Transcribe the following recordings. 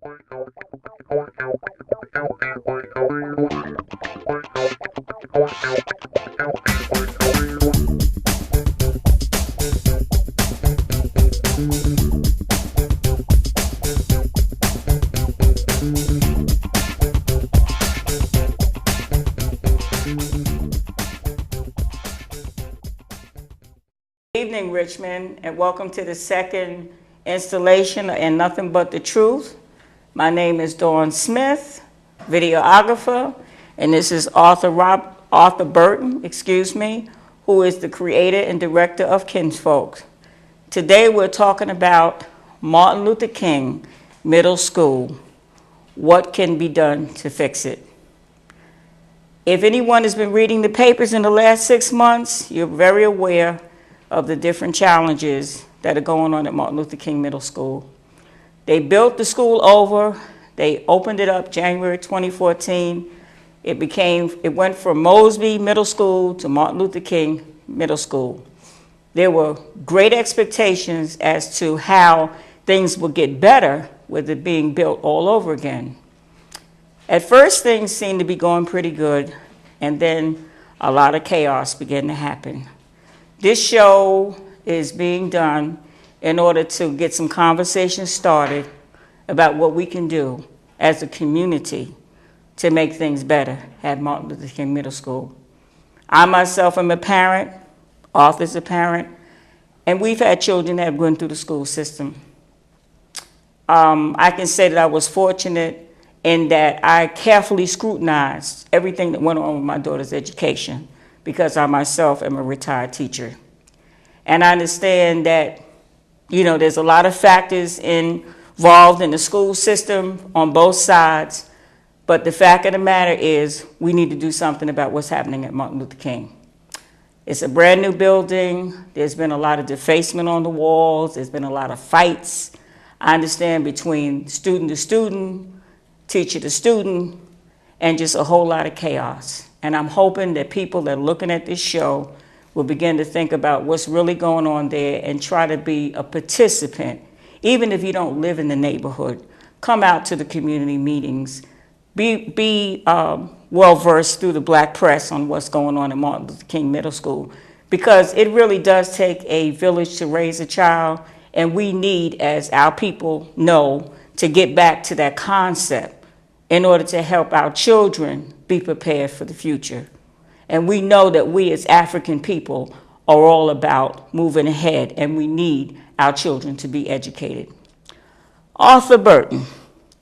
Good evening, Richmond, and welcome to the second installation in Nothing But the Truth. My name is Dawn Smith, videographer, and this is Arthur Burton, who is the creator and director of Kinfolk. Today we're talking about Martin Luther King Middle School. What can be done to fix it? If anyone has been reading the papers in the last 6 months, you're very aware of the different challenges that are going on at Martin Luther King Middle School. They built the school over. They opened it up January 2014. It went from Mosby Middle School to Martin Luther King Middle School. There were great expectations as to how things would get better with it being built all over again. At first, things seemed to be going pretty good, and then a lot of chaos began to happen. This show is being done in order to get some conversations started about what we can do as a community to make things better at Martin Luther King Middle School. I myself am a parent, Arthur's a parent, and we've had children that have gone through the school system. I can say that I was fortunate in that I carefully scrutinized everything that went on with my daughter's education, because I myself am a retired teacher. And I understand that, there's a lot of factors involved in the school system on both sides, but the fact of the matter is we need to do something about what's happening at Martin Luther King. It's a brand new building. There's been a lot of defacement on the walls. There's been a lot of fights, I understand, between student to student, teacher to student, and just a whole lot of chaos. And I'm hoping that people that are looking at this show will begin to think about what's really going on there and try to be a participant. Even if you don't live in the neighborhood, come out to the community meetings. Be well-versed through the black press on what's going on at Martin Luther King Middle School, because it really does take a village to raise a child, and we need, as our people know, to get back to that concept in order to help our children be prepared for the future. And we know that we as African people are all about moving ahead, and we need our children to be educated. Arthur Burton.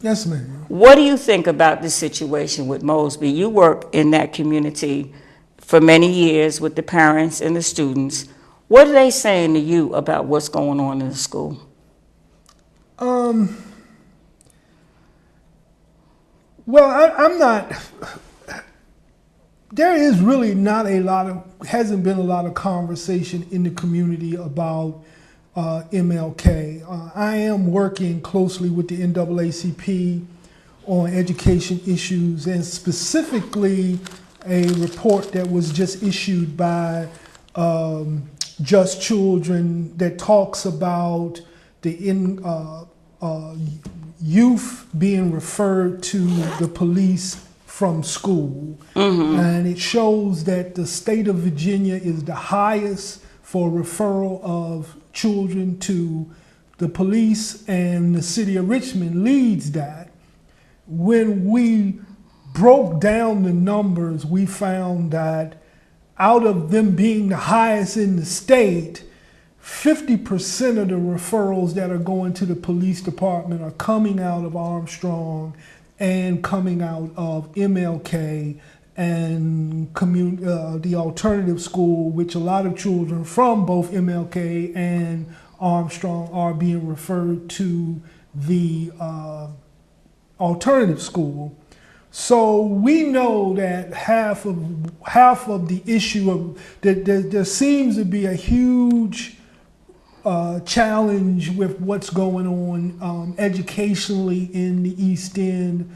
Yes, ma'am. What do you think about this situation with Mosby? You work in that community for many years with the parents and the students. What are they saying to you about what's going on in the school? Well, I'm not, there is really not hasn't been a lot of conversation in the community about MLK. I am working closely with the NAACP on education issues, and specifically a report that was just issued by Just Children that talks about the youth being referred to the police from school. Mm-hmm. And it shows that the state of Virginia is the highest for referral of children to the police, and the city of Richmond leads that. When we broke down the numbers, we found that out of them being the highest in the state, 50% of the referrals that are going to the police department are coming out of Armstrong and coming out of MLK and the alternative school, which a lot of children from both MLK and Armstrong are being referred to the alternative school. So we know that half of the issue of that there seems to be a huge challenge with what's going on educationally in the East End,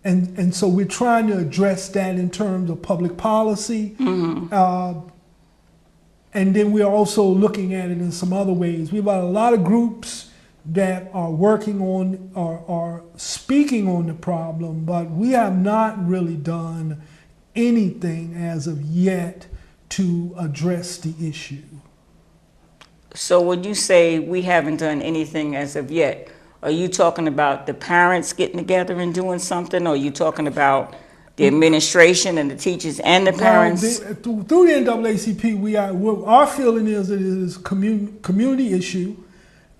and so we're trying to address that in terms of public policy. Mm-hmm. And then we're also looking at it in some other ways. We've got a lot of groups that are working on or are speaking on the problem, but we have not really done anything as of yet to address the issue. So when you say we haven't done anything as of yet, are you talking about the parents getting together and doing something, or are you talking about the administration and the teachers and the parents? Well, through the NAACP, our feeling is that it is a community issue,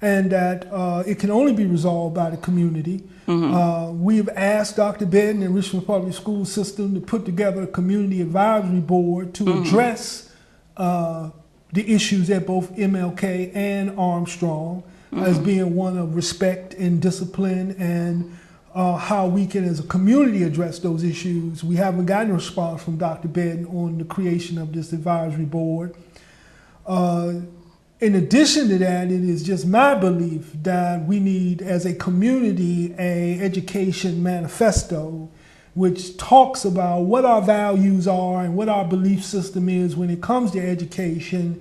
and that it can only be resolved by the community. We've asked Dr. Burton and Richmond Public School System to put together a community advisory board to address the issues at both MLK and Armstrong as being one of respect and discipline, and how we can as a community address those issues. We haven't gotten a response from Dr. Burton on the creation of this advisory board. In addition to that, it is just my belief that we need, as a community, an education manifesto which talks about what our values are and what our belief system is when it comes to education.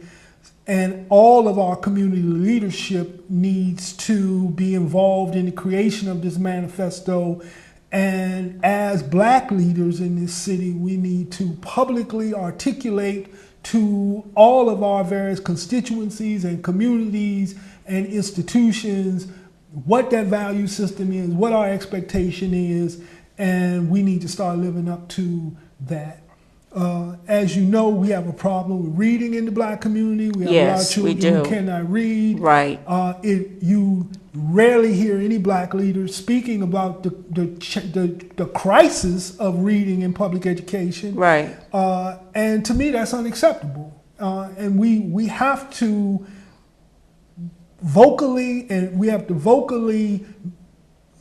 And all of our community leadership needs to be involved in the creation of this manifesto. And as Black leaders in this city, we need to publicly articulate to all of our various constituencies and communities and institutions what that value system is, what our expectation is, and we need to start living up to that. As you know, we have a problem with reading in the Black community. We have a lot of children who cannot read. Right. You rarely hear any Black leaders speaking about the crisis of reading in public education. Right. And to me, that's unacceptable. And we have to vocally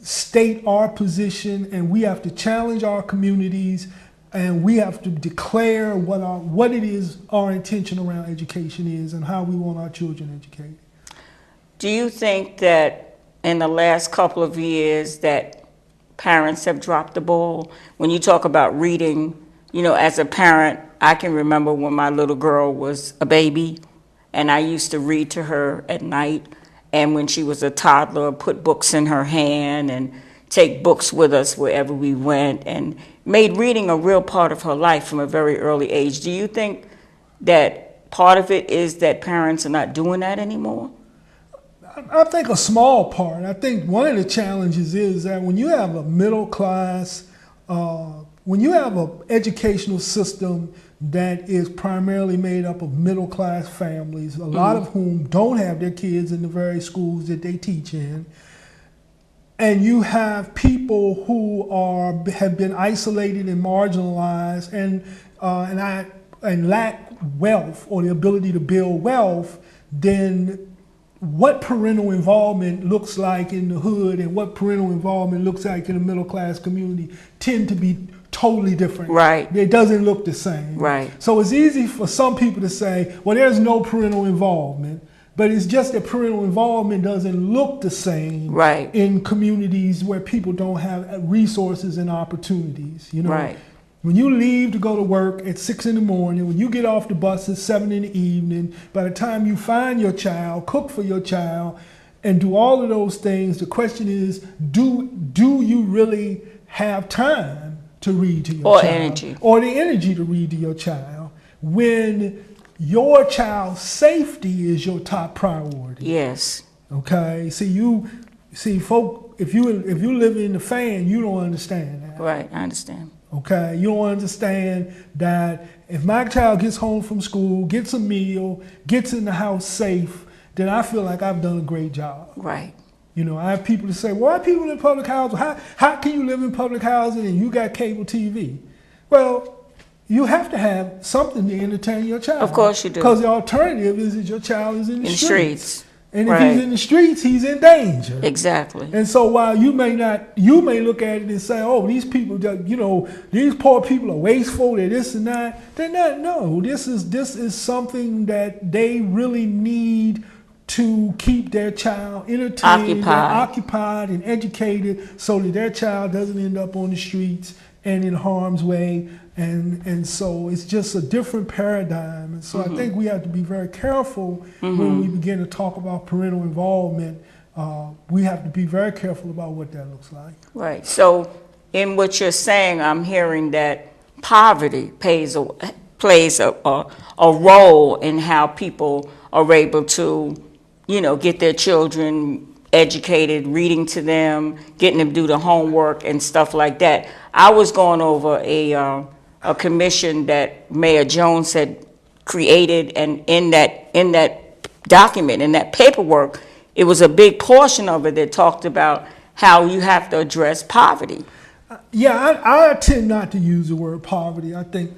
state our position, and we have to challenge our communities, and we have to declare what it is our intention around education is and how we want our children educated. Do you think that in the last couple of years that parents have dropped the ball? When you talk about reading, you know, as a parent, I can remember when my little girl was a baby, and I used to read to her at night, and when she was a toddler, put books in her hand and take books with us wherever we went, and made reading a real part of her life from a very early age. Do you think that part of it is that parents are not doing that anymore? I think a small part. I think one of the challenges is that when you have a middle class, when you have an educational system that is primarily made up of middle class families, a lot of whom don't have their kids in the very schools that they teach in, and you have people who have been isolated and marginalized and lack wealth or the ability to build wealth, then what parental involvement looks like in the hood and what parental involvement looks like in a middle class community tend to be totally different. Right. It doesn't look the same. Right. So it's easy for some people to say, well, there's no parental involvement. But it's just that parental involvement doesn't look the same in communities where people don't have resources and opportunities. You know, when you leave to go to work at 6 in the morning, when you get off the bus at 7 in the evening, by the time you find your child, cook for your child, and do all of those things, the question is, do you really have time to read to your child? Or the energy to read to your child when your child's safety is your top priority. Yes. Okay. Folk, if you live in the fan, you don't understand that. Right. I understand. Okay. You don't understand that if my child gets home from school, gets a meal, gets in the house safe, then I feel like I've done a great job. Right. You know, I have people to say, well, why people in public housing? How can you live in public housing and you got cable TV? Well, you have to have something to entertain your child. Of course you do. Because the alternative is that your child is in the streets. And if right. he's in the streets, he's in danger. Exactly. And so while you may look at it and say, oh, these people, these poor people are wasteful, they're this and that. They're not. No, this is something that they really need to keep their child entertained, occupied and educated so that their child doesn't end up on the streets and in harm's way. And so it's just a different paradigm. And so I think we have to be very careful when we begin to talk about parental involvement we have to be very careful about what that looks like. Right. So in what you're saying, I'm hearing that poverty plays a role in how people are able to, get their children educated, reading to them, getting them to do the homework and stuff like that. I was going over a commission that Mayor Jones had created, and in that document, in that paperwork, it was a big portion of it that talked about how you have to address poverty. Yeah, I tend not to use the word poverty. I think,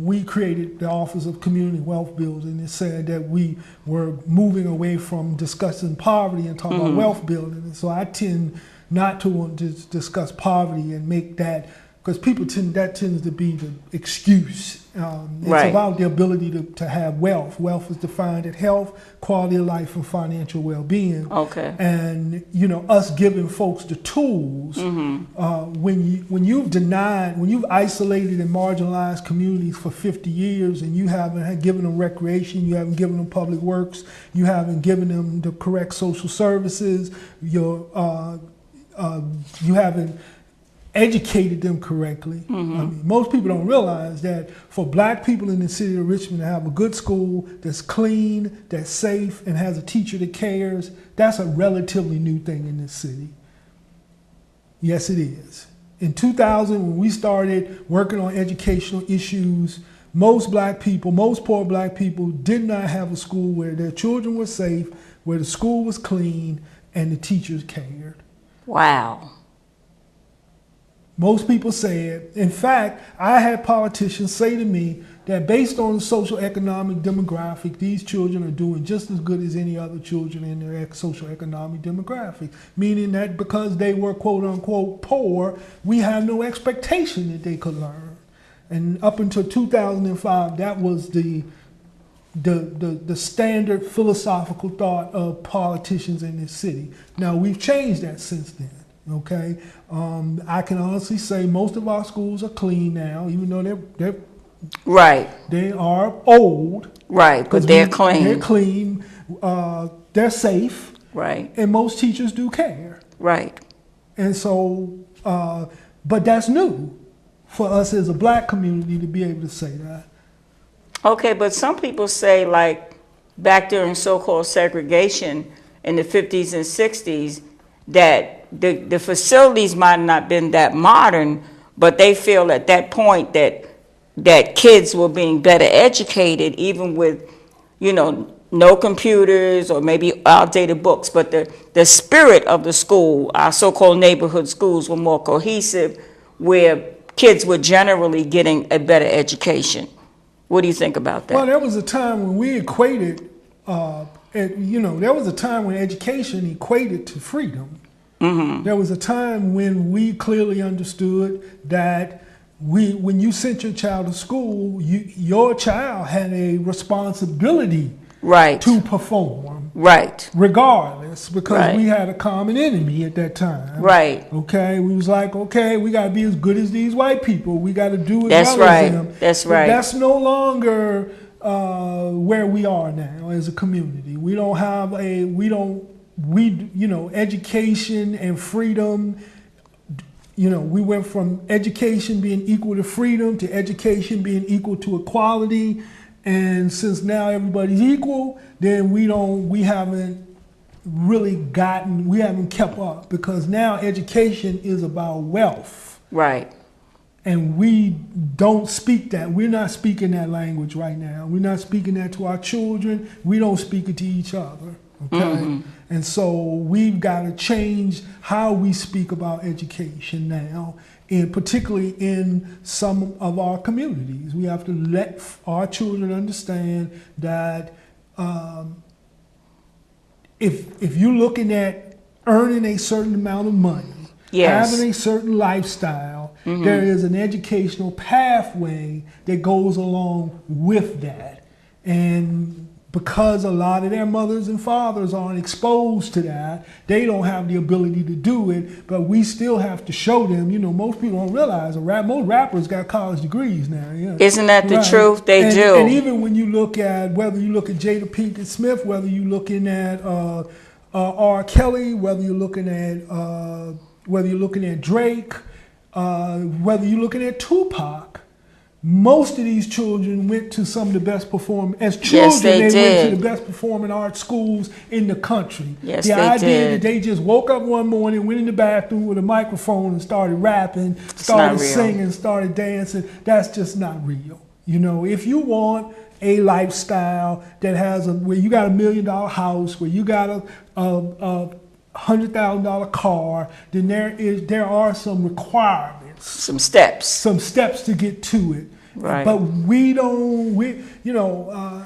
we created the Office of Community Wealth Building and said that we were moving away from discussing poverty and talking about wealth building. And so I tend not to want to discuss poverty and make that, because that tends to be the excuse. It's about the ability to have wealth. Wealth is defined as health, quality of life, and financial well-being. Okay. And us giving folks the tools. When you've isolated and marginalized communities for 50 years, and you haven't given them recreation, you haven't given them public works, you haven't given them the correct social services, you haven't educated them correctly. I mean, most people don't realize that for black people in the city of Richmond to have a good school that's clean, that's safe, and has a teacher that cares, that's a relatively new thing in this city. Yes, it is. In 2000, when we started working on educational issues, most poor black people did not have a school where their children were safe, where the school was clean, and the teachers cared. Wow. Most people said, in fact, I had politicians say to me that based on the social economic demographic, these children are doing just as good as any other children in their social economic demographic, meaning that because they were quote unquote poor, we have no expectation that they could learn. And up until 2005, that was the standard philosophical thought of politicians in this city. Now, we've changed that since then. Okay, I can honestly say most of our schools are clean now, even though they're right. They are old. Right, but they're clean. They're clean. They're safe. Right. And most teachers do care. Right. And so, but that's new for us as a black community to be able to say that. Okay, but some people say, like, back during so-called segregation in the 50s and 60s, that the facilities might not have been that modern, but they feel at that point that kids were being better educated, even with, no computers or maybe outdated books. But the spirit of the school, our so-called neighborhood schools, were more cohesive, where kids were generally getting a better education. What do you think about that? Well, there was a time when we equated, there was a time when education equated to freedom. There was a time when we clearly understood that when you sent your child to school, your child had a responsibility to perform. Right. Regardless, because we had a common enemy at that time. Right. Okay. We was like, okay, we got to be as good as these white people. We got to do as well as them. That's right. But that's no longer where we are now as a community. We don't have education and freedom, we went from education being equal to freedom to education being equal to equality. And since now everybody's equal, then we haven't kept up, because now education is about wealth. Right. And we don't speak that. We're not speaking that language right now. We're not speaking that to our children. We don't speak it to each other. Okay. And so we've got to change how we speak about education now, and particularly in some of our communities. We have to let our children understand that if you're looking at earning a certain amount of money, having a certain lifestyle, there is an educational pathway that goes along with that. And because a lot of their mothers and fathers aren't exposed to that, they don't have the ability to do it, but we still have to show them. Most people don't realize most rappers got college degrees now. Yeah. Isn't that the truth? They do. And even when you look at, whether you look at Jada Pinkett Smith, whether you're looking at R. Kelly, whether you're looking at Drake, whether you're looking at Tupac, most of these children went to some of the best performing, as children, Yes, they went did. to the best performing art schools in the country. Yes, the they idea did. that they just woke up one morning, went in the bathroom with a microphone and started rapping, started not real. singing, started dancing, that's just not real. You know, if you want a lifestyle that has where you got $1 million house, where you got a $100,000 car, then there are some requirements, Some steps. to get to it. Right. But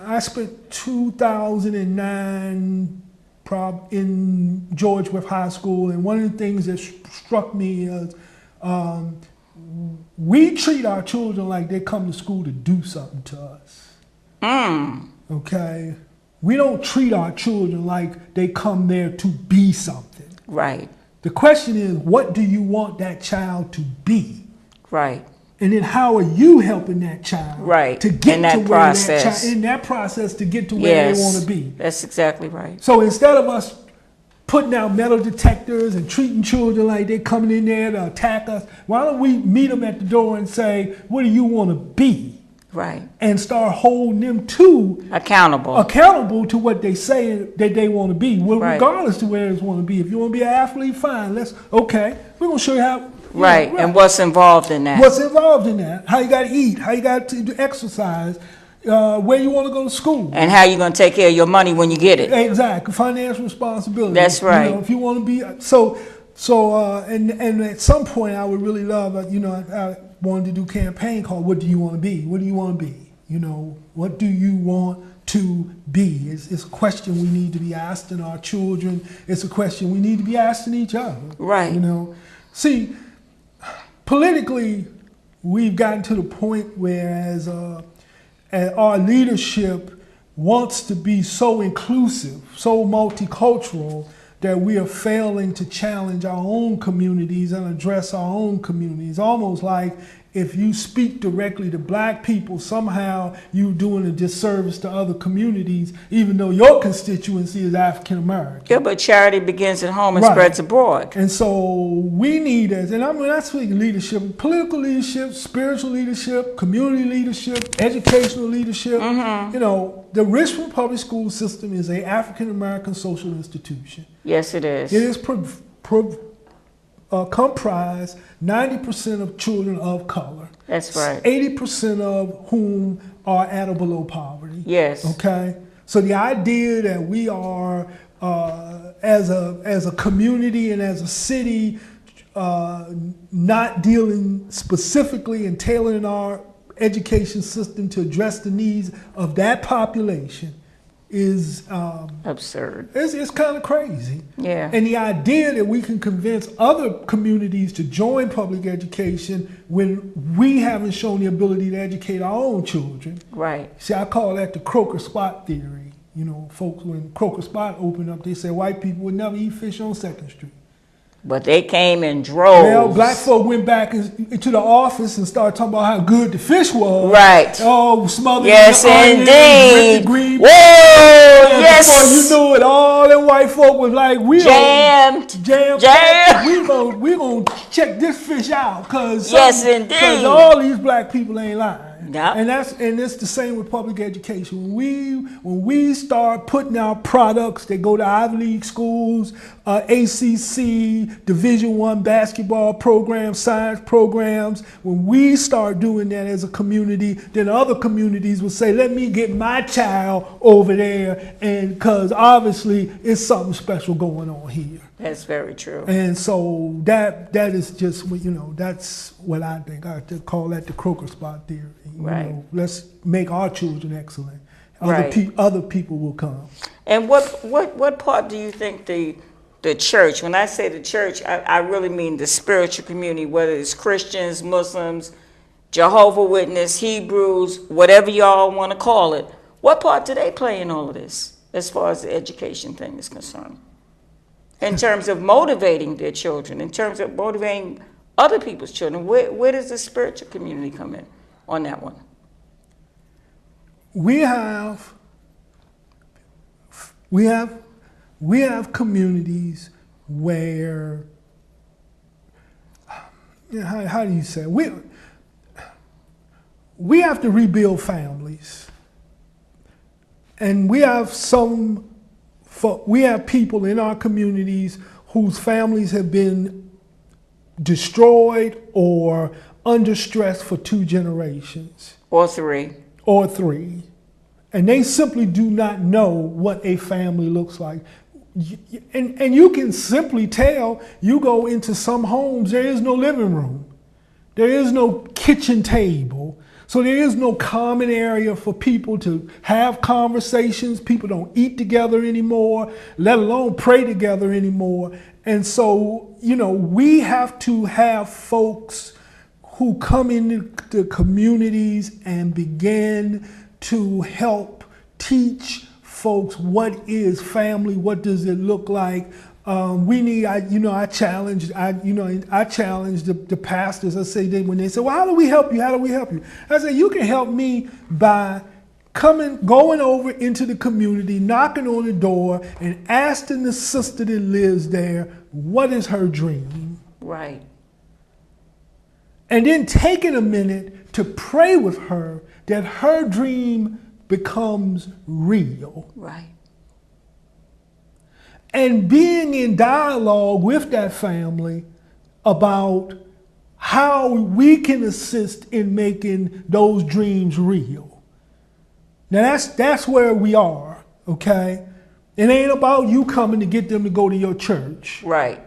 I spent 2009 in George Wythe High School, and one of the things that struck me is we treat our children like they come to school to do something to us. Okay? We don't treat our children like they come there to be something. Right. The question is, what do you want that child to be? Right. And then how are you helping that child to get in that to where process. in that process to get to where they want to be? That's exactly right. So instead of us putting out metal detectors and treating children like they're coming in there to attack us, why don't we meet them at the door and say, what do you want to be? Right. And start holding them accountable to what they say that they want to be, regardless to where they want to be. If you want to be an athlete, fine. We're going to show you how. Right. And what's involved in that? What's involved in that? How you got to eat, how you got to do exercise, where you want to go to school. And how you going to take care of your money when you get it. Exactly. Financial responsibility. That's right. If you want to be, and at some point I would really love, I wanted to do a campaign called What Do You Want to Be? What do you want to be? What do you want to be? It's a question we need to be asking our children. It's a question we need to be asking each other. Right. See, politically, we've gotten to the point where as our leadership wants to be so inclusive, so multicultural, that we are failing to challenge our own communities and address our own communities. Almost like if you speak directly to black people, somehow you're doing a disservice to other communities, even though your constituency is African American. Yeah, but charity begins at home and spreads abroad. And so we need, and I speak leadership, political leadership, spiritual leadership, community leadership, educational leadership. The Richmond Public School System is an African American social institution. Yes, it is. It is comprise 90% of children of color. That's right. 80% of whom are at or below poverty. Yes. Okay. So the idea that we are, as a community and as a city, not dealing specifically and tailoring our education system to address the needs of that population is absurd. It's kind of crazy. Yeah. And the idea that we can convince other communities to join public education when we haven't shown the ability to educate our own children. Right. See, I call that the croaker spot theory. Folks, when Croaker Spot opened up, they said white people would never eat fish on 2nd Street. But they came in droves. Well, black folk went back into the office and started talking about how good the fish was. Right. Oh, smothered yes, in the onions, indeed. green. Whoa, yes. Before you knew it, all them white folk was like, jammed. We gonna check this fish out because indeed. all these black people ain't lying. Yep. And it's the same with public education. When we start putting out products that go to Ivy League schools, ACC, Division I basketball programs, science programs, when we start doing that as a community, then other communities will say, let me get my child over there, and because obviously it's something special going on here. That's very true. And so that is just, that's what I think. I call that the Croaker Spot theory. Right. Let's make our children excellent. Right. Other people will come. And what part do you think the church, when I say the church, I really mean the spiritual community, whether it's Christians, Muslims, Jehovah's Witness, Hebrews, whatever y'all want to call it, what part do they play in all of this as far as the education thing is concerned? In terms of motivating their children, in terms of motivating other people's children, where does the spiritual community come in on that one? We we have communities where, how do you say, we have to rebuild families. And we have people in our communities whose families have been destroyed or under stress for 2 generations. Or 3. Or 3. And they simply do not know what a family looks like. And you can simply tell, you go into some homes, there is no living room. There is no kitchen table. So there is no common area for people to have conversations. People don't eat together anymore, let alone pray together anymore. And so, we have to have folks who come into the communities and begin to help teach folks what is family, what does it look like. I challenge the pastors. I say when they say, well, how do we help you? How do we help you? I say, you can help me by going over into the community, knocking on the door and asking the sister that lives there, what is her dream? Right. And then taking a minute to pray with her that her dream becomes real. Right. And being in dialogue with that family about how we can assist in making those dreams real. Now that's where we are, okay? It ain't about you coming to get them to go to your church. Right.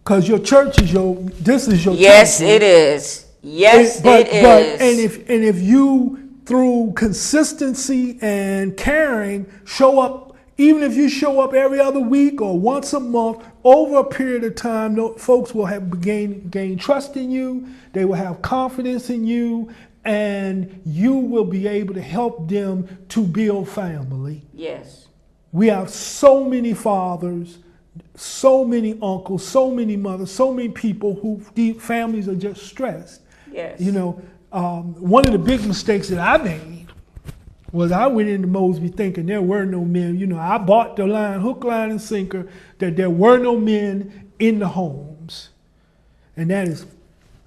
Because your church is this is your yes, temple. It is. Yes, it is. But if you, through consistency and caring, show up, even if you show up every other week or once a month, over a period of time, folks will have gain trust in you, they will have confidence in you, and you will be able to help them to build family. Yes. We have so many fathers, so many uncles, so many mothers, so many people whose families are just stressed. Yes. One of the big mistakes that I made was I went into Mosby thinking there were no men. I bought the line, hook, line, and sinker, that there were no men in the homes. And that is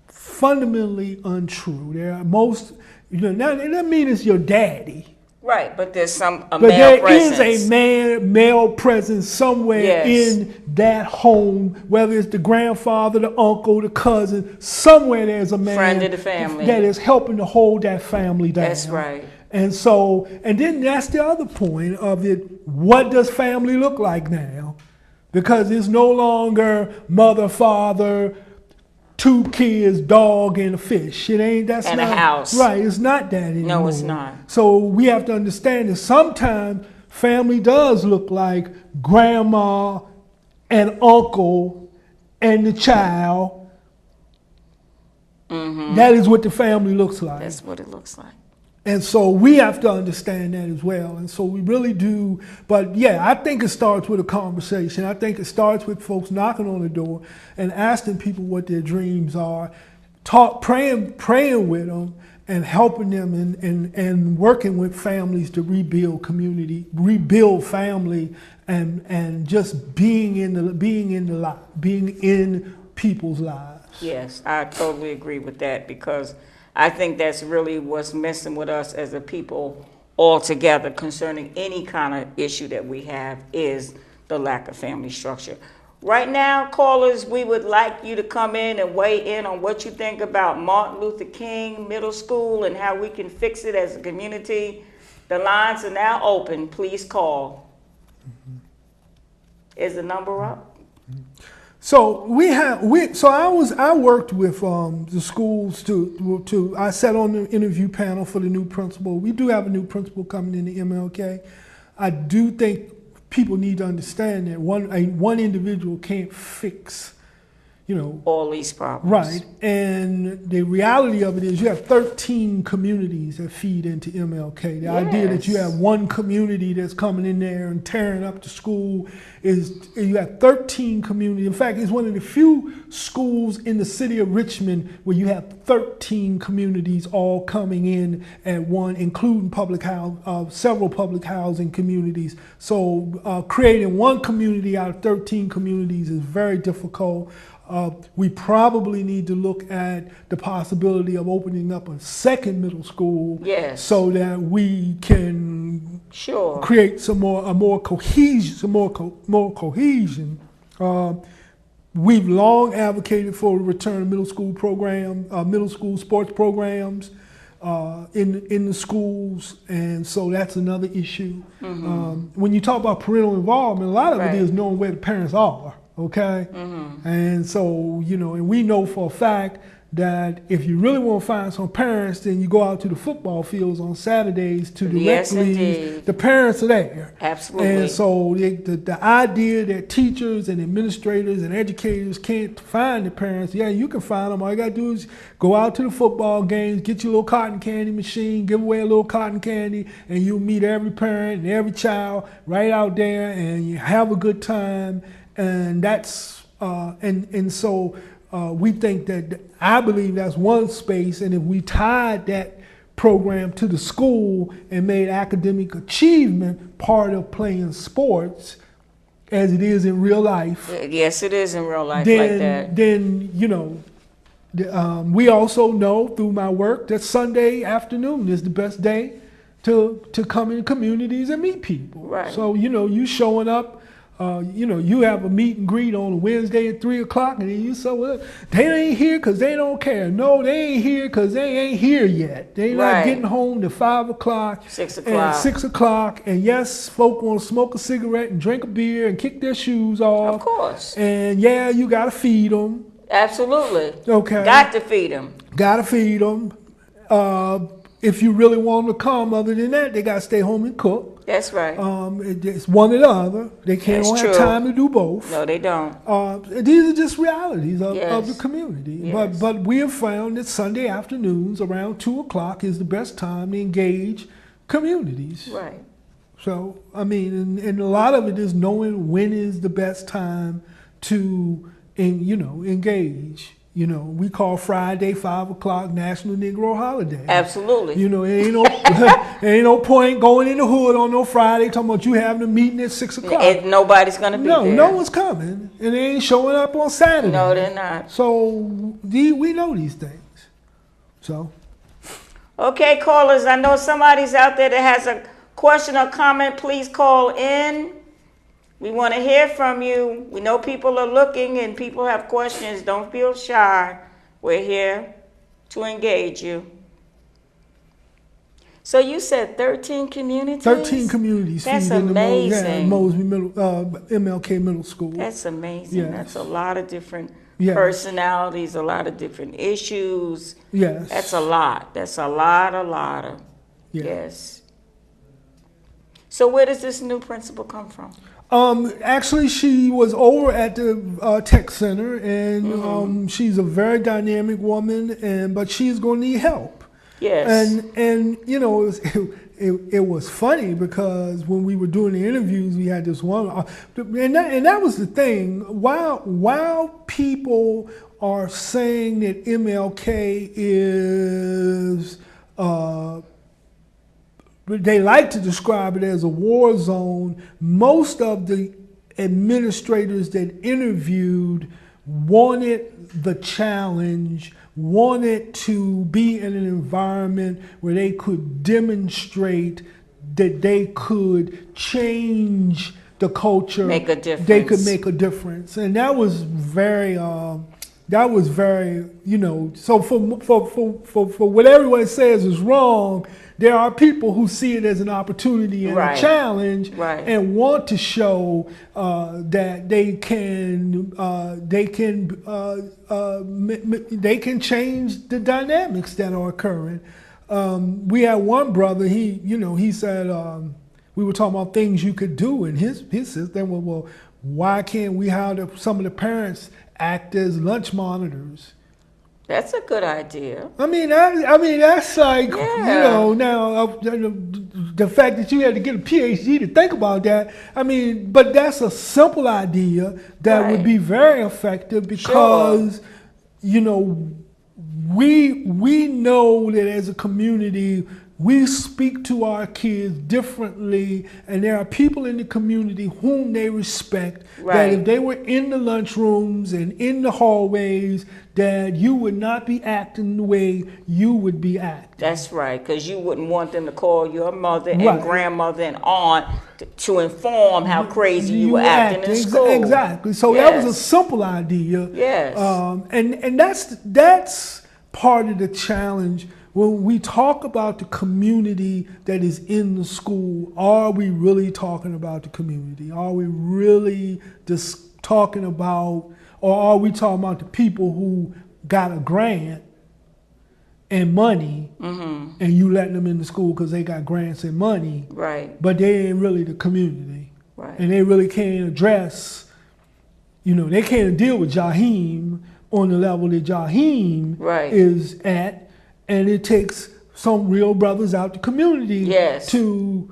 fundamentally untrue. There are now it doesn't mean it's your daddy. Right, but there's a but male presence. There is a male presence somewhere in that home, whether it's the grandfather, the uncle, the cousin, somewhere there's a man friend of the family that is helping to hold that family down. That's right. And then that's the other point of it. What does family look like now? Because it's no longer mother, father, 2 kids, dog, and a fish. It ain't, that's and not, a house. Right, it's not that anymore. No, it's not. So we have to understand that sometimes family does look like grandma and uncle and the child. Mm-hmm. That is what the family looks like. That's what it looks like. And so we have to understand that as well. And so we really do. But yeah, I think it starts with a conversation. I think it starts with folks knocking on the door and asking people what their dreams are, praying with them and helping them and working with families to rebuild community, rebuild family, and just being in people's lives. Yes, I totally agree with that, because I think that's really what's missing with us as a people altogether concerning any kind of issue that we have is the lack of family structure. Right now, callers, we would like you to come in and weigh in on what you think about Martin Luther King Middle School and how we can fix it as a community. The lines are now open. Please call. Is the number up? So I worked with the schools I sat on the interview panel for the new principal. We do have a new principal coming in the MLK. I do think people need to understand that one individual can't fix all these problems. Right. And the reality of it is you have 13 communities that feed into MLK. The idea that you have one community that's coming in there and tearing up the school is you have 13 communities. In fact, it's one of the few schools in the city of Richmond where you have 13 communities all coming in at one, including several public housing communities. So creating one community out of 13 communities is very difficult. We probably need to look at the possibility of opening up a second middle school, so that we can create more cohesion. We've long advocated for a return of middle school sports programs in the schools, and so that's another issue. When you talk about parental involvement, a lot of it is knowing where the parents are. Okay, and so and we know for a fact that if you really want to find some parents, then you go out to the football fields on Saturdays to the rec leagues. The parents are there. Absolutely. And so the idea that teachers and administrators and educators can't find the parents, you can find them. All you got to do is go out to the football games, get your little cotton candy machine, give away a little cotton candy, and you'll meet every parent and every child right out there, and you have a good time. And that's so we think that I believe that's one space, and if we tied that program to the school and made academic achievement part of playing sports, as it is in real life. Yes, it is in real life then, like that. Then we also know through my work that Sunday afternoon is the best day to come in communities and meet people. Right. So you showing up. You have a meet and greet on a Wednesday at 3 o'clock, and then you say, well, they ain't here because they don't care. No, they ain't here because they ain't here yet. They not getting home to 5 o'clock, 6 o'clock. and 6 o'clock. And yes, folk want to smoke a cigarette and drink a beer and kick their shoes off. Of course. And you got to feed them. Absolutely. Okay. Got to feed them. Got to feed them. If you really want them to come, other than that, they got to stay home and cook. That's right. It's one or the other. They don't have time to do both. No, they don't. These are just realities of the community. Yes. But we have found that Sunday afternoons around 2 o'clock is the best time to engage communities. Right. So, and a lot of it is knowing when is the best time to engage. We call Friday 5 o'clock National Negro Holiday. Absolutely. It ain't no point going in the hood on no Friday talking about you having a meeting at 6 o'clock. And nobody's gonna be there. No one's coming, and they ain't showing up on Saturday. No, they're not. So we know these things. So. Okay, callers. I know somebody's out there that has a question or comment. Please call in. We want to hear from you. We know people are looking and people have questions. Don't feel shy. We're here to engage you. So you said 13 communities? 13 communities. That's amazing. Mosby MLK Middle School. That's amazing. Yes. That's a lot of different personalities, a lot of different issues. Yes. That's a lot. That's a lot of. Yes. So where does this new principal come from? Actually, she was over at the tech center, and she's a very dynamic woman, but she's going to need help. Yes. And it was funny because when we were doing the interviews, we had this one, and that was the thing. While people are saying that MLK is they like to describe it as a war zone, most of the administrators that interviewed wanted the challenge, wanted to be in an environment where they could demonstrate that they could change the culture. Make a difference. They could make a difference. And that was very, so for what everyone says is wrong, there are people who see it as an opportunity and a challenge, and want to show that they can change the dynamics that are occurring. We had one brother. He said we were talking about things you could do, and his system. Well, why can't we have some of the parents act as lunch monitors. That's a good idea. I mean, that's like, Yeah. now the fact that you had to get a PhD to think about that. I mean, but that's a simple idea that would Right. be very effective Sure. because, you know, we know that as a community we speak to our kids differently, and there are people in the community whom they respect. That Right. if they were in the lunchrooms and in the hallways, that you would not be acting the way you would be acting. That's right, because you wouldn't want them to call your mother and Right. grandmother and aunt to inform how crazy you were acting in school. Exactly. So that was a Yes. simple idea. Yes. And that's part of the challenge. When we talk about the community that is in the school, are we really talking about the community? Are we really just talking about, or are we talking about the people who got a grant and money, and you letting them in the school because they got grants and money, Right. but they ain't really the community? Right. And they really can't address, they can't deal with Jaheim on the level that Jaheim Right. is at. And it takes some real brothers out the community Yes. to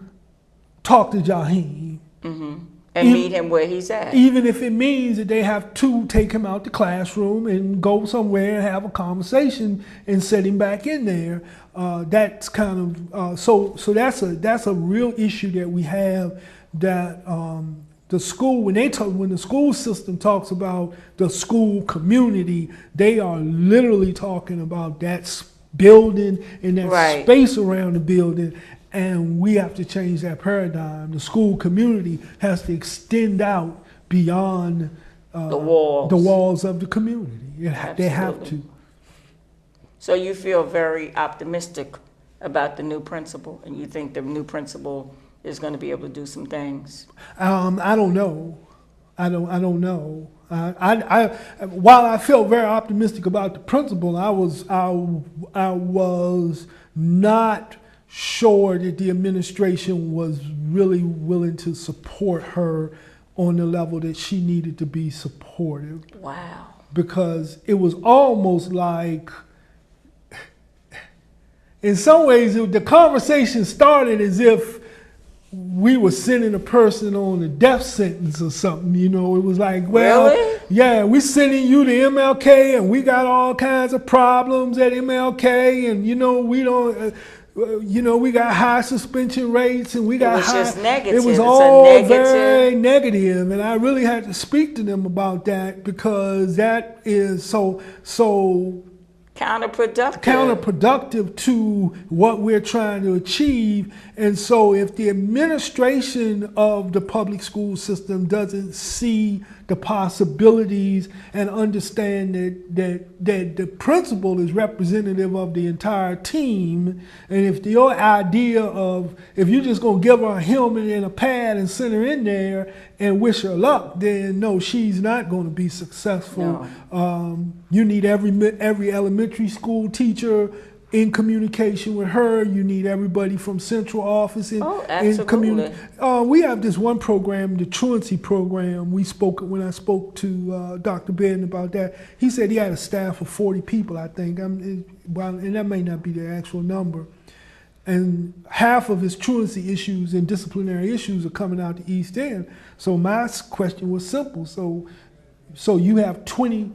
talk to Jaheim. And Even- meet him where he's at. Even if it means that they have to take him out the classroom and go somewhere and have a conversation and set him back in there. That's kind of so that's a real issue that we have, that the school, when the school system talks about the school community, they are literally talking about that building and that Right. space around the building. And we have to change that paradigm. The school community has to extend out beyond The walls. of the community. They have Absolutely. to. So you feel very optimistic about the new principal, and you think the new principal is going to be able to do some things? I don't know. I don't know. While I felt very optimistic about the principal, I was not sure that the administration was really willing to support her on the level that she needed to be supported. Wow. Because it was almost like, in some ways, the conversation started as if we were sending a person on a death sentence or something. It was like, well, Really? yeah, we're sending you to MLK, and we got all kinds of problems at MLK, and we don't. We got high suspension rates, and we got was high. just negative. It was It's a all negative. very negative, and I really had to speak to them about that, because that is so counterproductive to what we're trying to achieve. And so if the administration of the public school system doesn't see the possibilities and understand that the principal is representative of the entire team, and if your idea of, if you're just going to give her a helmet and a pad and send her in there and wish her luck, then no, she's not going to be successful. No. You need every elementary school teacher in communication with her. You need everybody from central office in absolutely. We have this one program, the truancy program. When I spoke to Dr. Burton about that, he said he had a staff of 40 people, I think. And that may not be the actual number. And half of his truancy issues and disciplinary issues are coming out the East End. So my question was simple. So you have 20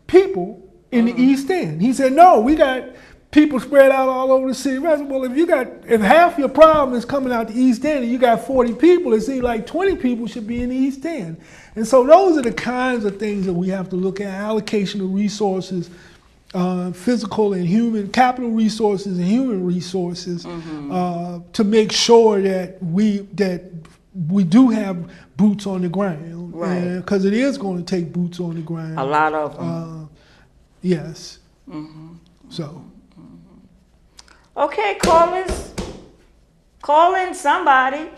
people in the East End. He said, no, we got people spread out all over the city. I said, well, if half your problem is coming out the East End and you got 40 people, it seems like 20 people should be in the East End. And so those are the kinds of things that we have to look at: allocation of resources, physical and human, capital resources and human resources, to make sure that we do have boots on the ground. Right. Because it is going to take boots on the ground. A lot of them. Yes. So. Okay, callers, call in somebody.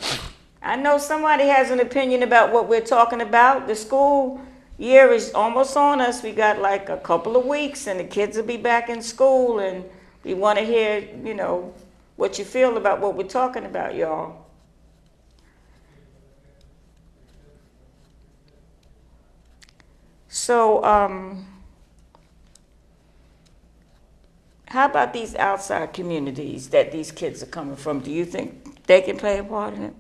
I know somebody has an opinion about what we're talking about. The school year is almost on us. We got like a couple of weeks and the kids will be back in school, and we want to hear, what you feel about what we're talking about, y'all. So, how about these outside communities that these kids are coming from? Do you think they can play a part in it?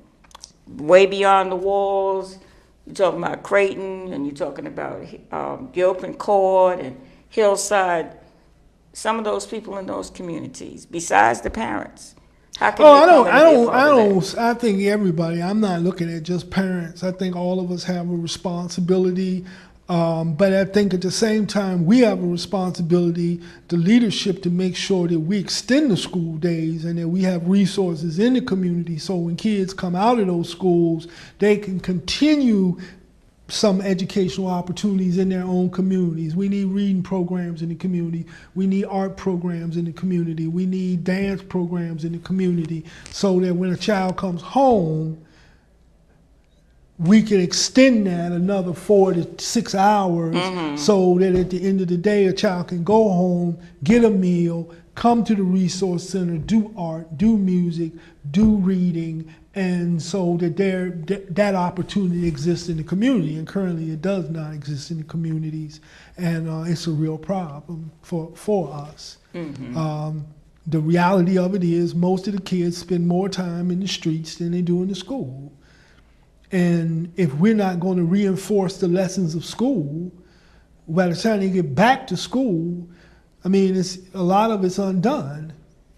Way beyond the walls. You're talking about Creighton, and you're talking about Gilpin Court and Hillside. Some of those people in those communities, besides the parents, how can they come and be a part of that? I think everybody, I'm not looking at just parents. I think all of us have a responsibility. But I think at the same time, we have a responsibility, the leadership, to make sure that we extend the school days and that we have resources in the community so when kids come out of those schools, they can continue some educational opportunities in their own communities. We need reading programs in the community. We need art programs in the community. We need dance programs in the community so that when a child comes home, we can extend that another 4 to 6 hours so that at the end of the day, a child can go home, get a meal, come to the resource center, do art, do music, do reading, and so that that opportunity exists in the community. And currently it does not exist in the communities, and it's a real problem for us. The reality of it is most of the kids spend more time in the streets than they do in the school. And if we're not going to reinforce the lessons of school, by the time they get back to school, I mean, a lot of it's undone.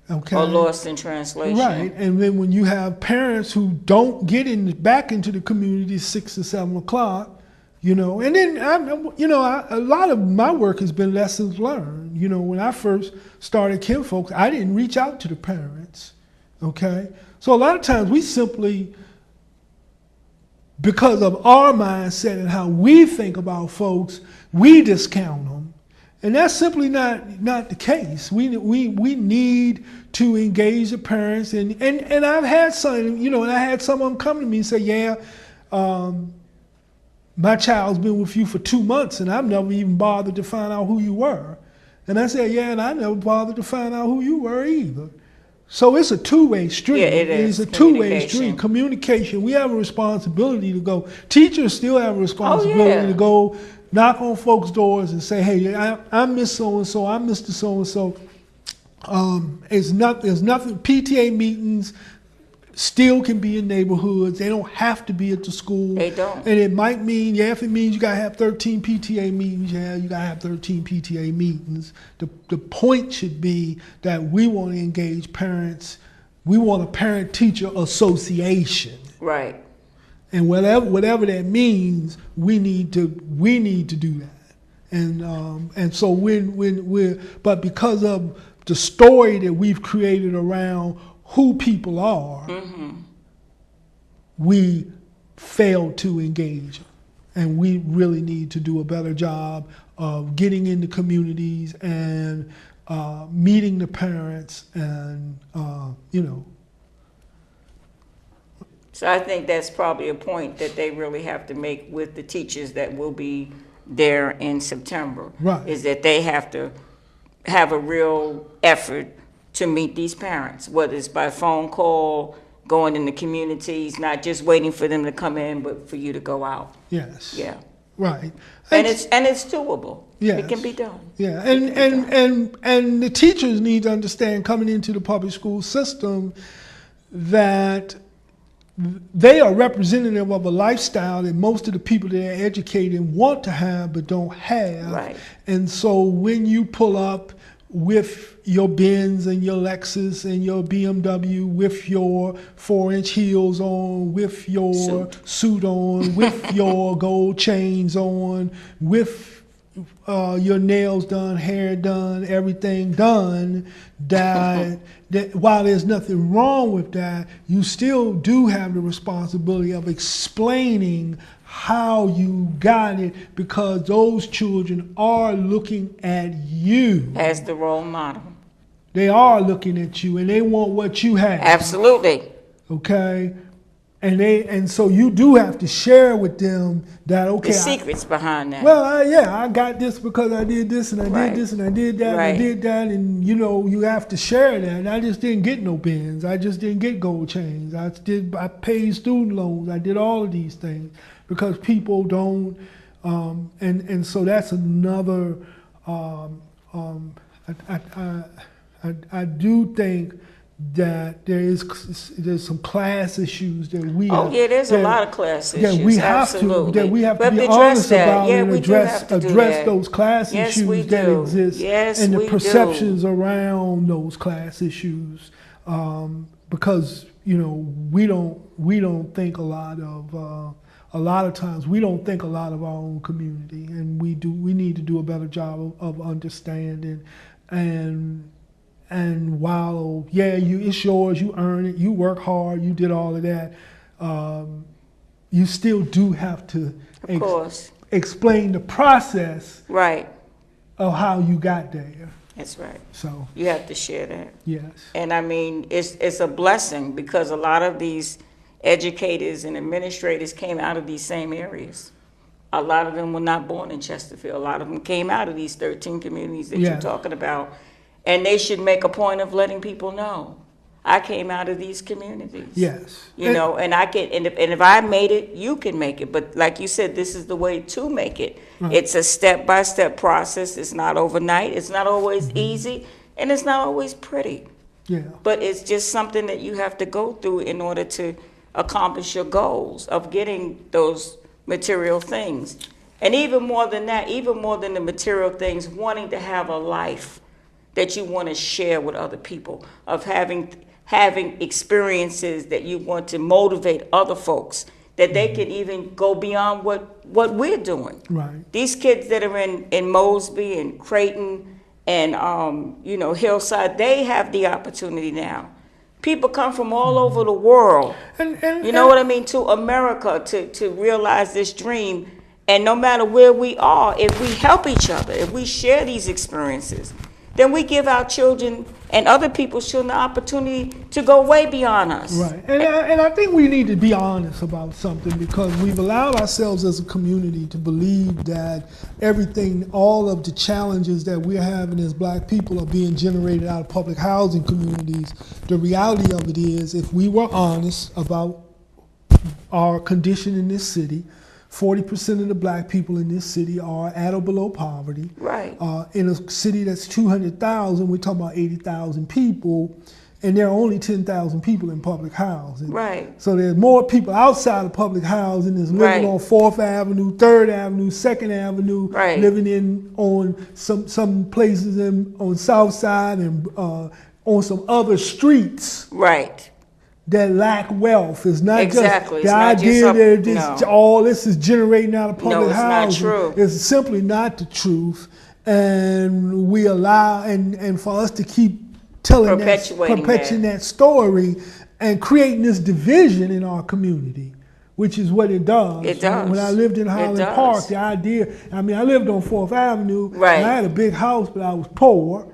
Okay. Or lost in translation. Right. And then when you have parents who don't get back into the community 6 to 7 o'clock, you know, and then, a lot of my work has been lessons learned. You know, when I first started Kinfolks, I didn't reach out to the parents. Okay. So a lot of times we simply, because of our mindset and how we think about folks, we discount them. And that's simply not the case. We need to engage the parents. And I've had some, you know, and I had some of them come to me and say, yeah, my child's been with you for 2 months and I've never even bothered to find out who you were. And I said, yeah, and I never bothered to find out who you were either. So it's a two-way street. Yeah, it is. It's a two-way street. Communication. We have a responsibility to go. Teachers still have a responsibility to go knock on folks' doors and say, hey, I miss so-and-so, I miss the so-and-so. There's nothing, PTA meetings still can be in neighborhoods. They don't have to be at the school. They don't. And it might mean, if it means you got to have 13 PTA meetings, you got to have 13 PTA meetings. The point should be that we want to engage parents. We want a parent-teacher association. Right. And whatever that means, we need to do that. And so but because of the story that we've created around who people are, we fail to engage. And we really need to do a better job of getting into communities and meeting the parents and, So I think that's probably a point that they really have to make with the teachers that will be there in September. Right. Is that they have to have a real effort to meet these parents, whether it's by phone call, going in the communities, not just waiting for them to come in, but for you to go out. Yes. Yeah. Right. And it's doable. Yes. It can be done. Yeah. And the teachers need to understand, coming into the public school system, that they are representative of a lifestyle that most of the people that are educated want to have but don't have. Right. And so when you pull up with your Benz and your Lexus and your BMW, with your 4-inch heels on, with your suit on, with your gold chains on, with your nails done, hair done, everything done, that while there's nothing wrong with that, you still do have the responsibility of explaining how you got it, because those children are looking at you. As the role model. They are looking at you and they want what you have. Absolutely. Okay? And so you do have to share with them that, okay. The secrets behind that. Well, I got this because I did this and I did this and I did that and I did that, and you have to share that. And I just didn't get no Benz. I just didn't get gold chains. I paid student loans. I did all of these things because people don't And so that's another. I do think that there's some class issues that we Oh have, yeah, there's a lot of class issues. that we have Absolutely. to We have be to honest address that. about, Yeah, and we do have to do address that. those class Yes, we issues that do. exist, Yes, and the we do. perceptions around those class issues, because we don't think a lot of times we don't think a lot of our own community, and we need to do a better job of understanding. And while it's yours, you earn it, you work hard, you did all of that, you still do have to Of course. explain the process Right. of how you got there. That's right. So You have to share that. yes, And I mean, it's a blessing because a lot of these educators and administrators came out of these same areas. A lot of them were not born in Chesterfield. A lot of them came out of these 13 communities that Yeah. you're talking about. And they should make a point of letting people know. I came out of these communities. yes, And I can, and if I made it, you can make it. But like you said, this is the way to make it. Right. It's a step-by-step process. It's not overnight. It's not always easy, and it's not always pretty. yeah, But it's just something that you have to go through in order to accomplish your goals of getting those material things. And even more than that, even more than the material things, wanting to have a life that you want to share with other people, of having experiences that you want to motivate other folks, that they can even go beyond what we're doing. right, These kids that are in Mosby and Creighton and Hillside, they have the opportunity now. People come from all over the world, you know what I mean, to America to realize this dream. And no matter where we are, if we help each other, if we share these experiences, then we give our children and other people's children the opportunity to go way beyond us. right. And I think we need to be honest about something, because we've allowed ourselves as a community to believe that everything, all of the challenges that we're having as black people are being generated out of public housing communities. The reality of it is, if we were honest about our condition in this city, 40% of the black people in this city are at or below poverty. Right. In a city that's 200,000, we're talking about 80,000 people, and there are only 10,000 people in public housing. Right. So there's more people outside of public housing that's living Right. on 4th Avenue, 3rd Avenue, 2nd Avenue, Right. living on some places on South Side and on some other streets Right. that lack wealth. It's not Exactly. just It's the not just idea that no. all this is generating out of public No, it's not housing. true. It's simply not the truth. And we allow, and for us to keep perpetuating that story and creating this division in our community, which is what it does. It does. When I lived in Highland Park, the idea, I lived on 4th Avenue, Right. and I had a big house, but I was poor.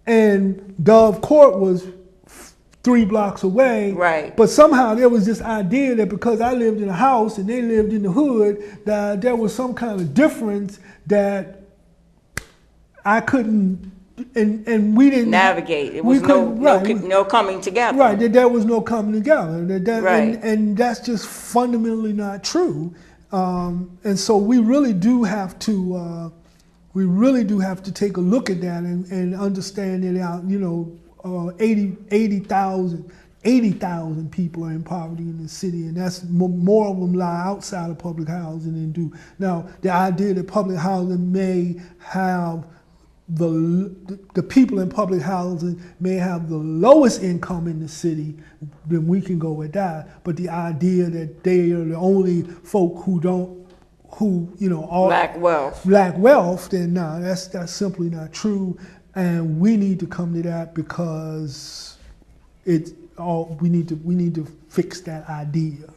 And Dove Court was 3 blocks away. Right. But somehow there was this idea that because I lived in a house and they lived in the hood, that there was some kind of difference that I couldn't, and we didn't navigate. It was no coming together. Right, that there was no coming together. Right. And that's just fundamentally not true. And so we really do have to take a look at that and understand that 80,000 people are in poverty in the city, and that's more of them lie outside of public housing than do. Now, the idea that public housing may have the people in public housing may have the lowest income in the city, then we can go with that. But the idea that they are the only folk who Lack wealth, then no, that's simply not true. And we need to come to that, because we need to fix that idea.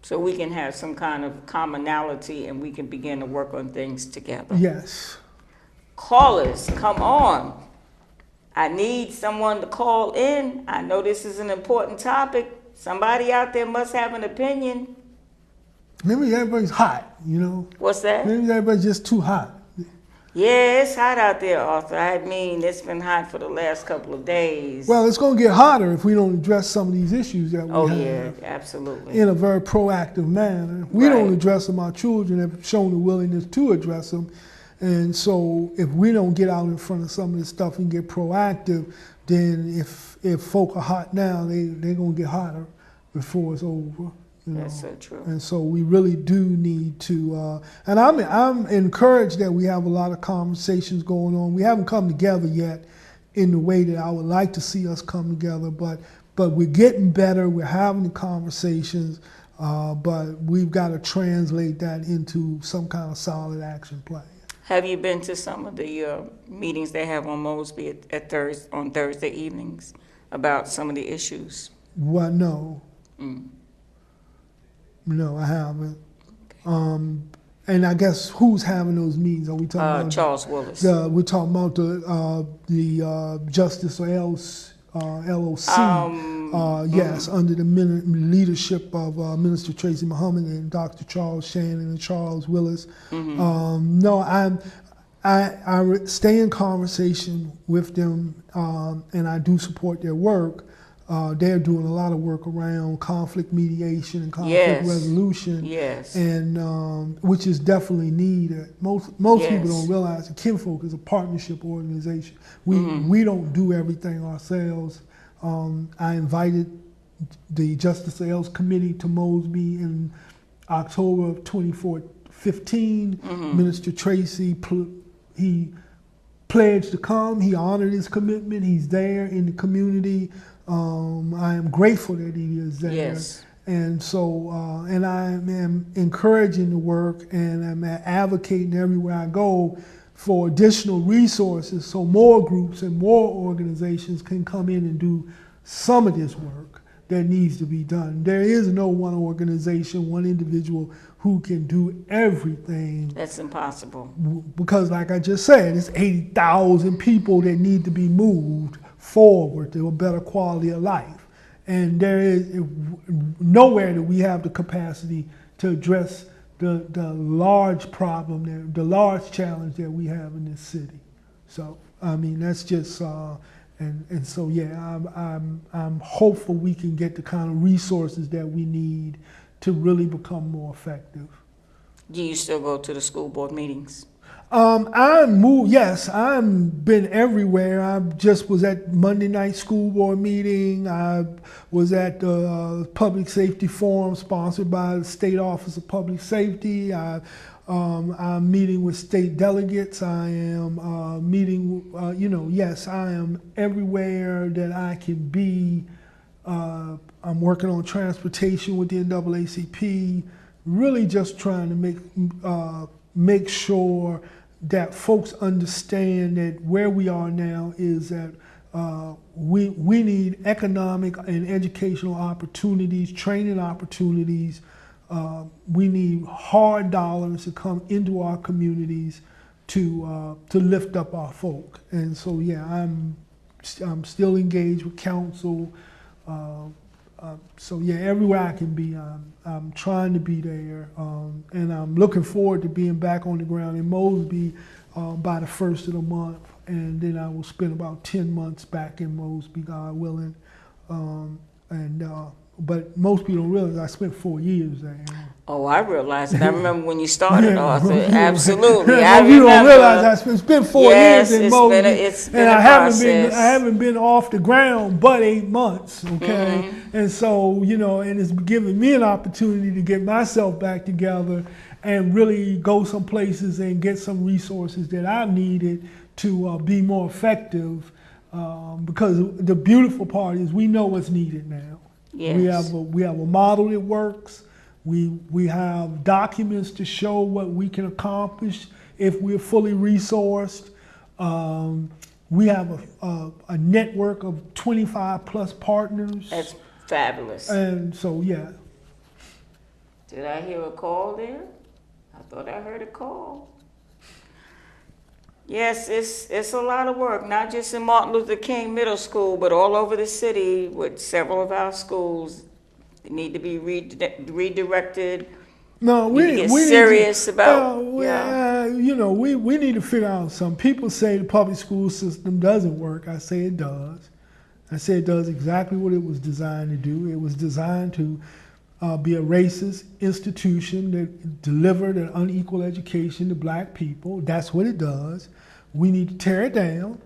so we can have some kind of commonality and we can begin to work on things together. Yes. Callers, come on. I need someone to call in. I know this is an important topic. Somebody out there must have an opinion. Maybe everybody's hot, What's that? Maybe everybody's just too hot. Yeah, it's hot out there, Arthur. I mean, it's been hot for the last couple of days. Well, it's going to get hotter if we don't address some of these issues that we Oh, have yeah, absolutely. in a very proactive manner. If we don't address them, our children have shown the willingness to address them. And so if we don't get out in front of some of this stuff and get proactive, then if folk are hot now, they're going to get hotter before it's over. You know? That's so true. And so we really do need to, and I'm encouraged that we have a lot of conversations going on. We haven't come together yet in the way that I would like to see us come together, but we're getting better. We're having the conversations, but we've got to translate that into some kind of solid action plan. Have you been to some of the meetings they have on Mosby on Thursday evenings about some of the issues? Well, no. No, I haven't. And I guess who's having those meetings? Are we talking about Charles Willis? We're talking about the Justice LOC. Yes, under the leadership of Minister Tracy Muhammad and Dr. Charles Shannon and Charles Willis. No, I stay in conversation with them, and I do support their work. They're doing a lot of work around conflict mediation and conflict resolution, and which is definitely needed. Most people don't realize that Kinfolk is a partnership organization. We don't do everything ourselves. I invited the Justice Sales Committee to Mosby in October of 2015. Minister Tracy, he pledged to come. He honored his commitment. He's there in the community. I am grateful that he is there. Yes. And so, and I am encouraging the work, and I'm advocating everywhere I go for additional resources so more groups and more organizations can come in and do some of this work that needs to be done. There is no one organization, one individual who can do everything. That's impossible. Because like I just said, it's 80,000 people that need to be moved forward to a better quality of life. And there is nowhere that we have the capacity to address the large problem, the large challenge that we have in this city. So, I mean, that's just, and so, yeah, I'm hopeful we can get the kind of resources that we need to really become more effective. Do you still go to the school board meetings? Yes, I've been everywhere. I just was at Monday night school board meeting. I was at the Public Safety Forum sponsored by the State Office of Public Safety. I'm meeting with state delegates. I am meeting, yes, I am everywhere that I can be. I'm working on transportation with the NAACP, really just trying to make sure that folks understand that where we are now is that we need economic and educational opportunities, training opportunities. We need hard dollars to come into our communities to lift up our folk. And so, yeah, I'm still engaged with council. So yeah, everywhere I can be, I'm trying to be there, and I'm looking forward to being back on the ground in Mosby by the 1st of the month, and then I will spend about 10 months back in Mosby, God willing. But most people don't realize I spent 4 years there. Oh, I realize it. I remember when you started, Arthur. Absolutely. I remember. You don't realize it's been 4 years in Mosby, it's been and a process. I haven't been off the ground but 8 months. Okay, and so and it's given me an opportunity to get myself back together and really go some places and get some resources that I needed to be more effective. Because the beautiful part is we know what's needed now. Yes. We have a model that works. We have documents to show what we can accomplish if we're fully resourced. We have a network of 25 plus partners. That's fabulous. And so, yeah. Did I hear a call there? I thought I heard a call. Yes, it's a lot of work, not just in Martin Luther King Middle School, but all over the city with several of our schools. They need to be redirected. No, we get serious about. we need to figure out something. People say the public school system doesn't work. I say it does. I say it does exactly what it was designed to do. It was designed to be a racist institution that delivered an unequal education to black people. That's what it does. We need to tear it down.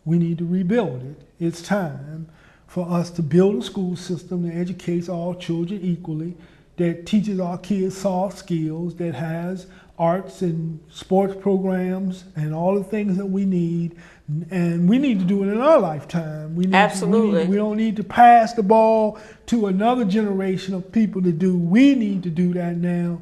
We need to rebuild it. It's time for us to build a school system that educates all children equally, that teaches our kids soft skills, that has arts and sports programs and all the things that we need. And we need to do it in our lifetime. Absolutely. We don't need to pass the ball to another generation of people to do. We need to do that now.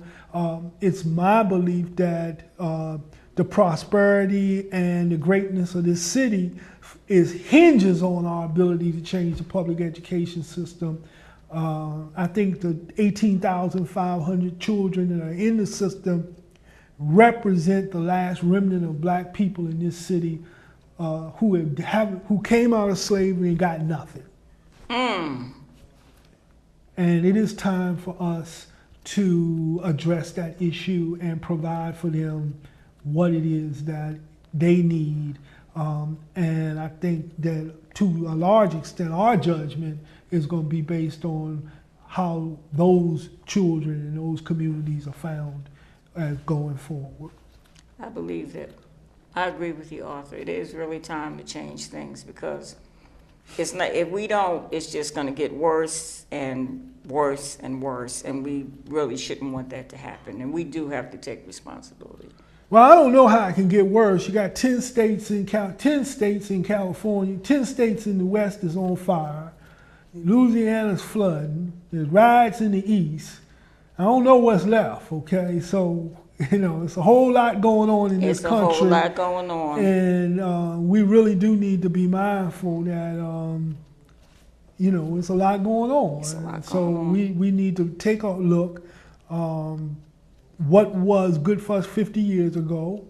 It's my belief that the prosperity and the greatness of this city hinges on our ability to change the public education system. I think the 18,500 children that are in the system represent the last remnant of black people in this city who came out of slavery and got nothing. And it is time for us to address that issue and provide for them what it is that they need. And I think that to a large extent, our judgment is going to be based on how those children and those communities are found as going forward. I believe that. I agree with you, Arthur. It is really time to change things, because it's not, if we don't, it's just going to get worse and worse and worse, and we really shouldn't want that to happen, and we do have to take responsibility. Well, I don't know how it can get worse. You got 10 states in California, 10 states in the West is on fire. Louisiana's flooding. There's riots in the East. I don't know what's left, okay? So, it's a whole lot going on in this country. It's a whole lot going on. And we really do need to be mindful that, it's a lot going on. It's a lot so going on. we need to take a look. What was good for us 50 years ago,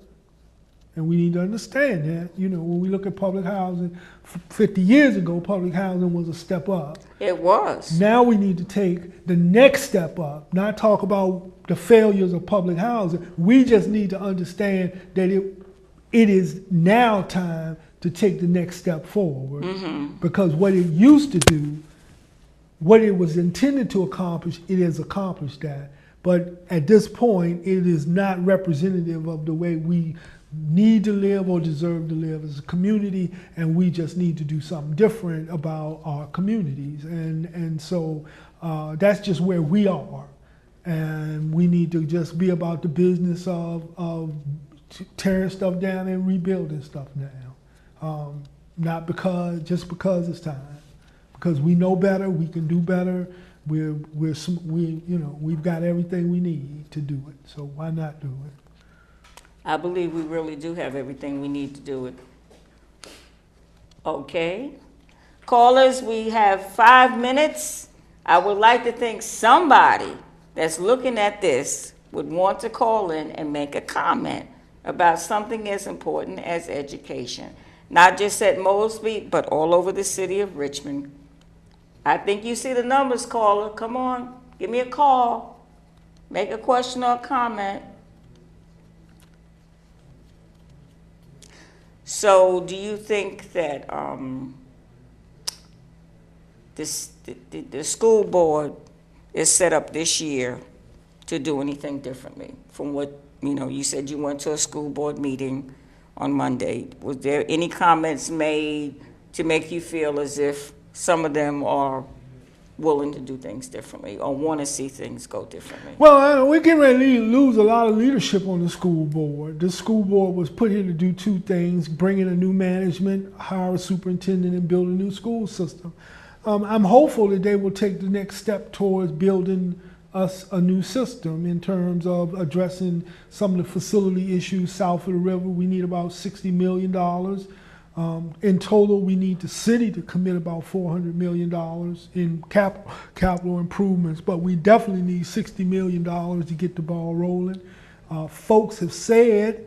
and we need to understand that, when we look at public housing, 50 years ago, public housing was a step up. It was. Now we need to take the next step up, not talk about the failures of public housing. We just need to understand that it is now time to take the next step forward. Mm-hmm. Because what it used to do, what it was intended to accomplish, it has accomplished that. But at this point, it is not representative of the way we need to live or deserve to live as a community, and we just need to do something different about our communities. And so that's just where we are. And we need to just be about the business of tearing stuff down and rebuilding stuff now. Not just because it's time. Because we know better, we can do better. We've got everything we need to do it. So why not do it? I believe we really do have everything we need to do it. Okay. Callers, we have 5 minutes. I would like to think somebody that's looking at this would want to call in and make a comment about something as important as education. Not just at Mosby, but all over the city of Richmond. I think you see the numbers, caller. Come on, give me a call. Make a question or a comment. So do you think that the school board is set up this year to do anything differently? From what, you said you went to a school board meeting on Monday. Was there any comments made to make you feel as if some of them are willing to do things differently or want to see things go differently? Well, we're getting ready to lose a lot of leadership on the school board. The school board was put here to do two things: bring in a new management, hire a superintendent, and build a new school system. I'm hopeful that they will take the next step towards building us a new system in terms of addressing some of the facility issues south of the river. We need about $60 million. In total, we need the city to commit about $400 million in capital improvements, but we definitely need $60 million to get the ball rolling. Folks have said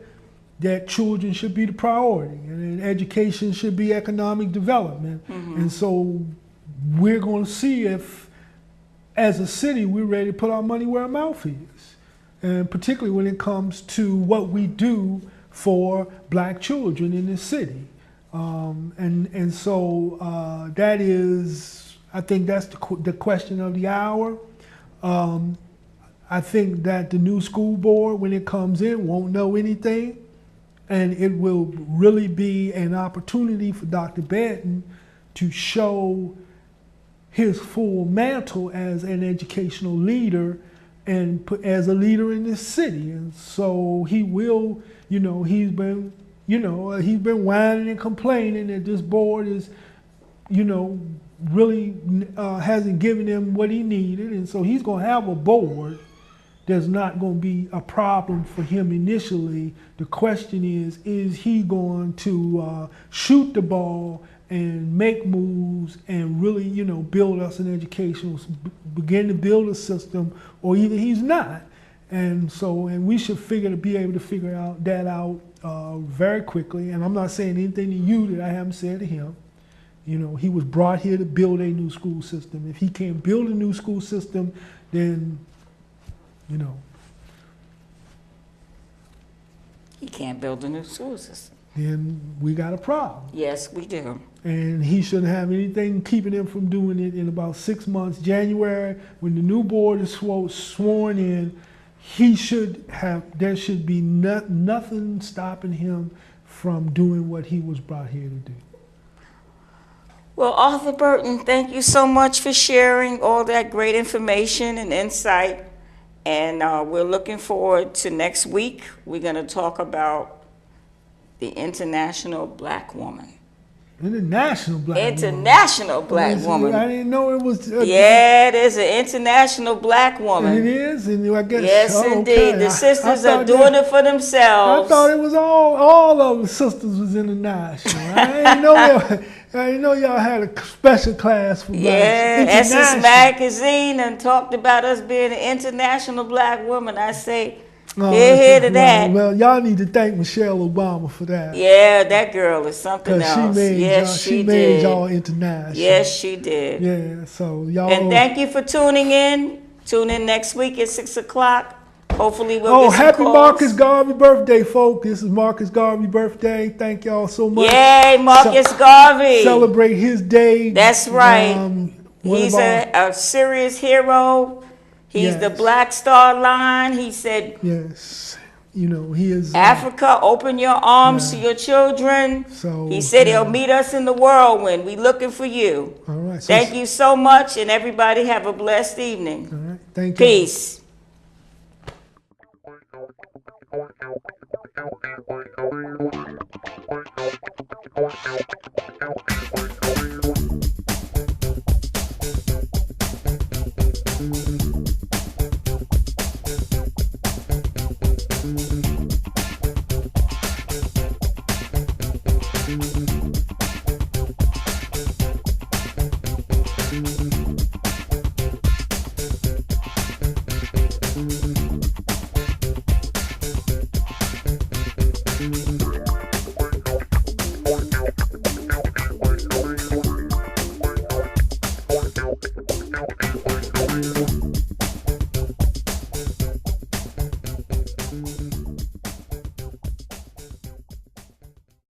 that children should be the priority and education should be economic development. Mm-hmm. And so we're going to see if, as a city, we're ready to put our money where our mouth is. and particularly when it comes to what we do for black children in this city. And so that is, I think that's the question of the hour. I think that the new school board, when it comes in, won't know anything, and it will really be an opportunity for Dr. Burton to show his full mantle as an educational leader and as a leader in this city. And so he will, he's been whining and complaining that this board is, really hasn't given him what he needed. And so he's going to have a board. There's not going to be a problem for him initially. The question is he going to shoot the ball and make moves and really, build us an educational, begin to build a system, or either he's not. And we should be able to figure that out very quickly. And I'm not saying anything to you that I haven't said to him. He was brought here to build a new school system. If he can't build a new school system, then, He can't build a new school system. Then we got a problem. Yes, we do. And he shouldn't have anything keeping him from doing it in about 6 months. January, when the new board is sworn in, there should be nothing stopping him from doing what he was brought here to do. Well, Arthur Burton, thank you so much for sharing all that great information and insight. And we're looking forward to next week. We're going to talk about the International Black Woman. International Black Woman. International Black Woman. I didn't know it was. Yeah, it is an International Black Woman. It is, and I guess. Yes, indeed. Okay. The sisters are doing it for themselves. I thought it was all of the sisters was international. I didn't know y'all had a special class for blacks. Yeah, Essence Magazine and talked about us being an international black woman. I say, hear to that. Well, y'all need to thank Michelle Obama for that. Yeah, that girl is something else. She made y'all international. Yes, she did. Yeah, so y'all. And thank you for tuning in. Tune in next week at 6 o'clock. Hopefully we'll get some happy calls. Marcus Garvey birthday, folks. This is Marcus Garvey birthday. Thank y'all so much. Yay, Marcus Garvey. Celebrate his day. That's right. He's a serious hero. He's the Black Star Line. He said, yes, he is. Africa, open your arms to your children. So he said he'll meet us in the whirlwind. We looking for you. All right. Thank you so much, and everybody have a blessed evening. All right. Thank you. Peace.